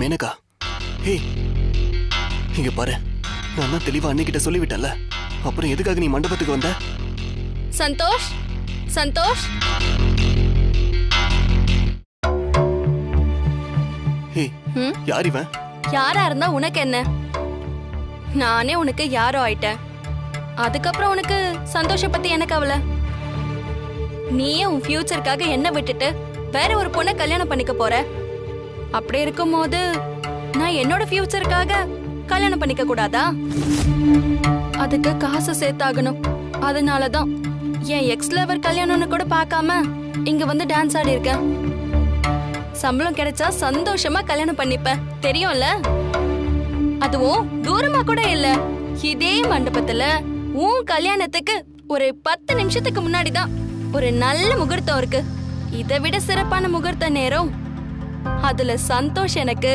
மேனகா, ஹே இங்க பாரு, நான் தான் தெளிவா அன்னைக்கிட்ட சொல்லிவிட்டேன்ல, அப்புறம் எதுக்காக நீ மண்டபத்துக்கு வந்த? சந்தோஷ், சந்தோஷ். ஹே, யார் இவன்? யாரா இருந்தா உனக்கு என்ன? நானே உனக்கு யாரோ ஆயிட்டேன். அதுக்கப்புறம் உனக்கு சந்தோஷ பத்தி என்ன கவலை? நீயே உன் ஃபியூச்சருக்காக என்ன விட்டுட்டு வேற ஒரு பொண்ணை கல்யாணம் பண்ணிக்க போற. அப்படி இருக்கும்போது நான் என்னோட ஃபியூச்சருக்காக கல்யாணம் பண்ணிக்க கூடாதா? அதுக்கு காசு சேர்த்தாகணும். அதனாலதான் என் எக்ஸ் லவர் கல்யாணம்னு கூட பார்க்காம இங்க வந்து டான்ஸ் ஆடி இருக்கேன். சம்பளம் கிடைச்சா சந்தோஷமா கல்யாணம் பண்ணிப்பேன், தெரியும்ல? அதுவும் தூரமா கூட இல்ல, இதே மண்டபத்துல உன் கல்யாணத்துக்கு ஒரு 10 நிமிஷத்துக்கு முன்னாடிதான் ஒரு நல்ல முகூர்த்தம் இருக்கு. இதை விட சிறப்பான முகூர்த்த நேரம். அதுல சந்தோஷ் எனக்கு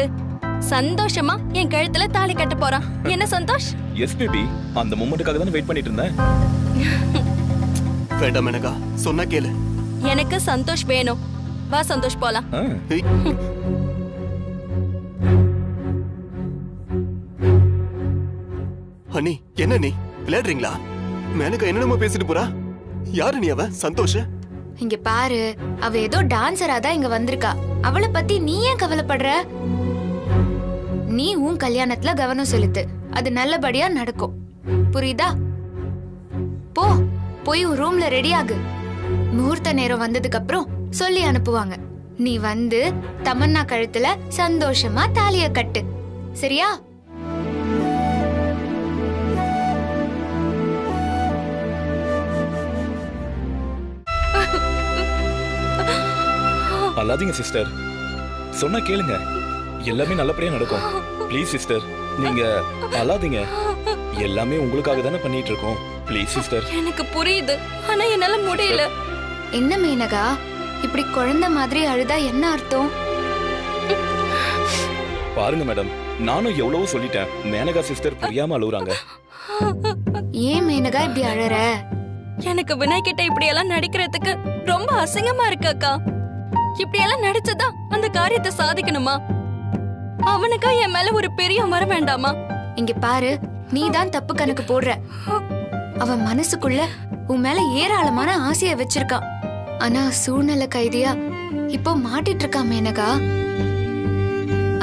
சந்தோஷமா என் கழுத்துல தாலி கட்ட போறான். என்ன சந்தோஷ்? எஸ் பேபி, அந்த மொமெண்ட்டுக்காக தான் வெயிட் பண்ணிட்டு இருந்தேன். வேண்டாம் மேனகா, சொன்னா கேளு. எனக்கு சந்தோஷ் வேணும். வா சந்தோஷ், போலாம். அண்ணி, என்ன நீ விளையாடுறீங்களா? மேனகா என்னென்னமோ பேசிட்டு போறா. யாரு நீ? அவ சந்தோஷ? இங்க பாரு, அவ ஏதோ டான்சரா தான் இங்க வந்திருக்கா. அவளை பத்தி நீ ஏன் கவலைப்படுற? நீ உன் கல்யாணத்துல கவனம் செலுத்து, அது நல்லபடியா நடக்கும். புரியுதா? போ, போய் உன் ரூம்ல ரெடி ஆகு. முகூர்த்த நேரம் வந்ததுக்கு அப்புறம் சொல்லி அனுப்புவாங்க. நீ வந்து தமன்னா கழுத்துல சந்தோஷமா தாலிய கட்டு, சரியா? அல்லாதீங்க சிஸ்டர், சொன்னா கேளுங்க, எல்லாமே நல்லபடியா நடக்கும். ப்ளீஸ் சிஸ்டர், நீங்க அல்லாதீங்க. எல்லாமே உங்களுக்காக தானே பண்ணிட்டு இருக்கோம். Please sister. எனக்கு புரியுது, ஆனா என்னால முடியல. என்ன மேனகா, இப்படி குழந்தை மாதிரி அழுதா என்ன அர்த்தம்? பாருங்க மேடம், நானும் எவ்வளவோ சொல்லிட்டேன். மேனகா சிஸ்டர் புரியாம அழுகுறாங்க. ஏன் மேனகா இப்படி அழற? எனக்கு வினய் கிட்ட இப்படி எல்லாம் நடிக்கிறதுக்கு ரொம்ப அசிங்கமா இருக்கு அக்கா. இப்படி எல்லாம் நடிச்சதா அந்த காரியத்தை சாதிக்கணுமா? அவனுக்கா என் மேல ஒரு பெரிய மரம் வேண்டாமா? இங்க பாரு, நீ தான் தப்பு கணக்கு போடுற. அவன் மனசுக்குள்ள உன் மேல ஏராளமான ஆசைய வச்சிருக்கான். ஆனா சூழ்நிலை கைதியா இப்போ மாட்டிட்டு இருக்கான் மேனகா.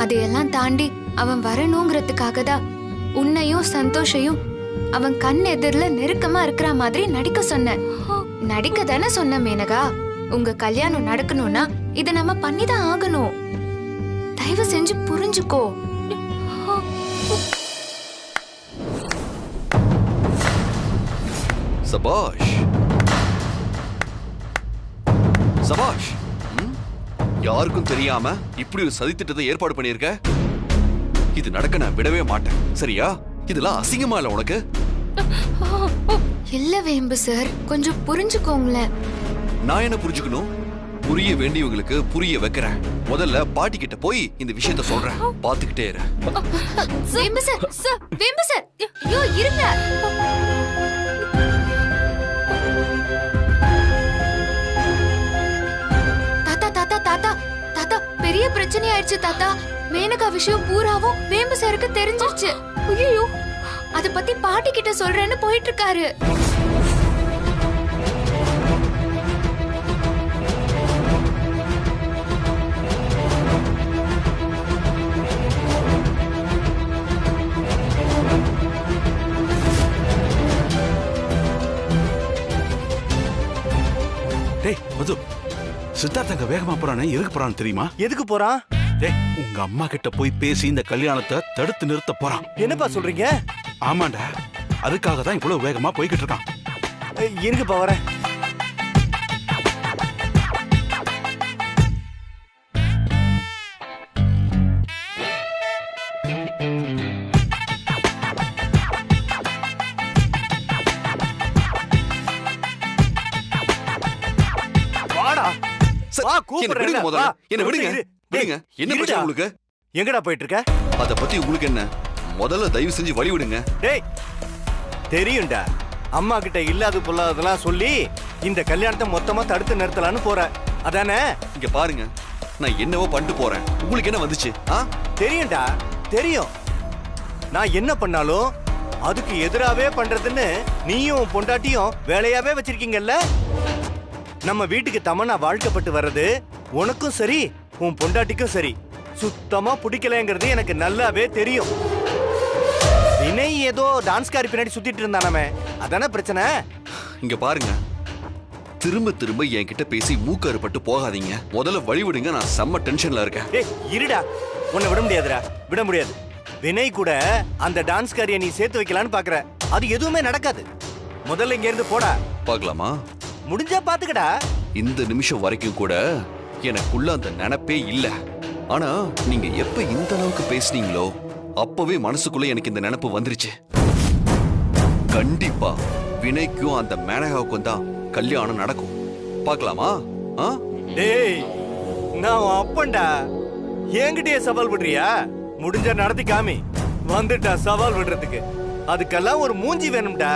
அதையெல்லாம் தாண்டி அவன் வரணுங்கிறதுக்காக தான் உன்னையும் சந்தோஷையும் அவன் கண் எதிரில நெருக்கமா இருக்கிற மாதிரி நடிக்க சொன்ன. நடிக்க தானே சொன்ன மேனகா. உங்க கல்யாணம் நடக்கணும்னா இத நம்ம பண்ணிதான் ஆகணும். தயவு செஞ்சு புரிஞ்சுக்கோ. சபாஷ் சபாஷ். யாருக்கும் தெரியாம இப்படி ஒரு சதித்திட்டத்தை ஏற்பாடு பண்ணிருக்க. இது நடக்க நான் விடவே மாட்டேன், சரியா? இதெல்லாம் அசிங்கமா இல்ல உனக்கு? இல்ல வேம்பு சார், கொஞ்சம் புரிஞ்சுக்கோங்களேன். நான் என்ன புரிஞ்சுக்கணும்? புரிய வேண்டியவங்களுக்கு புரிய வைக்கிறேன். முதல்ல பாட்டி கிட்ட போய் இந்த விஷயத்த சொல்றேன், பாத்துக்கிட்டே இரு. வேம்பு சார், வேம்பு சார், ஐயோ இருங்க. தாத்தா தாத்தா தாத்தா தாத்தா, பெரிய பிரச்சனை ஆயிடுச்சு தாத்தா. மேனகா விஷயம் பூராவும் வேம்பு சாருக்கு தெரிஞ்சிருச்சு. ஐயோ, அத பத்தி பாட்டி கிட்ட சொல்றேன்னு போயிட்டு இருக்காரு. டேய் மது, சித்தார்த்தங்க வேகமா போறானே, எதுக்கு போறான்னு தெரியுமா? எதுக்கு போறான்? டேய், உங்க அம்மா கிட்ட போய் பேசி இந்த கல்யாணத்தை தடுத்து நிறுத்த போறான். என்னப்பா சொல்றீங்க? ஆமாண்டா, அதுக்காக தான் இவ்வளவு வேகமா போய்கிட்டு இருக்கான். இருக்குப்பா, வரேன். என்ன விடுங்க, விடுங்க. என்ன பிரச்சனை உங்களுக்கு? எங்கடா போயிட்டு இருக்க? அத பத்தி உங்களுக்கு என்ன? முதல்ல தயவு செஞ்சு வழி விடுங்க. டேய், தெரியும்டா, அம்மா கிட்ட இல்லாத பொல்லாததெல்லாம் சொல்லி இந்த கல்யாணத்தை மொத்தமா தடுத்து நிறுத்தலான்னு போற, அதானே? இங்க பாருங்க, நான் என்னவோ பண்ணிட்டு போறேன். உங்களுக்கு என்ன வந்துச்சு? தெரியும்டா, தெரியும். நான் என்ன பண்ணாலும் அதுக்கு எதிராவே பண்றதுன்னு நீயும் உன் பொண்டாட்டியும் வேலையாவே வச்சிருக்கீங்கல்ல. நம்ம வீட்டுக்கு தமன்னா வாழ்க்கப்பட்டு வர்றது உனக்கும் சரி உன் பொண்டாட்டிக்கும் சரி சுத்தமா பிடிக்கலங்கிறது எனக்கு நல்லாவே தெரியும். வினய் ஏதோ டான்ஸ்காரி பின்னாடி சுத்திட்டு இருந்தானே, அதானே பிரச்சனை. இங்க பாருங்க, திரும்ப திரும்ப என்கிட்ட பேசி மூக்கு அறுபட்டு போகாதீங்க. முதல்ல வழி விடுங்க, நான் செம்ம டென்ஷன்ல இருக்கேன். ஏய் இருடா, உன்னை விட முடியாதுடா, விட முடியாது. வினய் கூட அந்த டான்ஸ்காரியை நீ சேர்த்து வைக்கலான்னு பாக்குற, அது எதுவுமே நடக்காது. முதல்ல இங்க இருந்து போடா. பார்க்கலாமா? முடிஞ்சா பாத்துக்கடா. இந்த நிமிஷம் வரைக்கும் கூட எனக்குள்ள அந்த நினைப்பே இல்ல. ஆனா நீங்க எப்ப இந்த அளவுக்கு பேசுனீங்களோ அப்பவே மனசுக்குள்ள எனக்கு இந்த நினைப்பு வந்துருச்சு. கண்டிப்பா வினய்க்கும் அந்த மேனகாவுக்கும் தான் கல்யாணம் நடக்கும். பார்க்கலாமா? டேய், நான் உன் அப்பன்டா, என்கிட்டயே சவால் விடுறியா? முடிஞ்ச நடத்தி காமி. வந்துட்டா சவால் விடுறதுக்கு. அதுக்கெல்லாம் ஒரு மூஞ்சி வேணும்டா.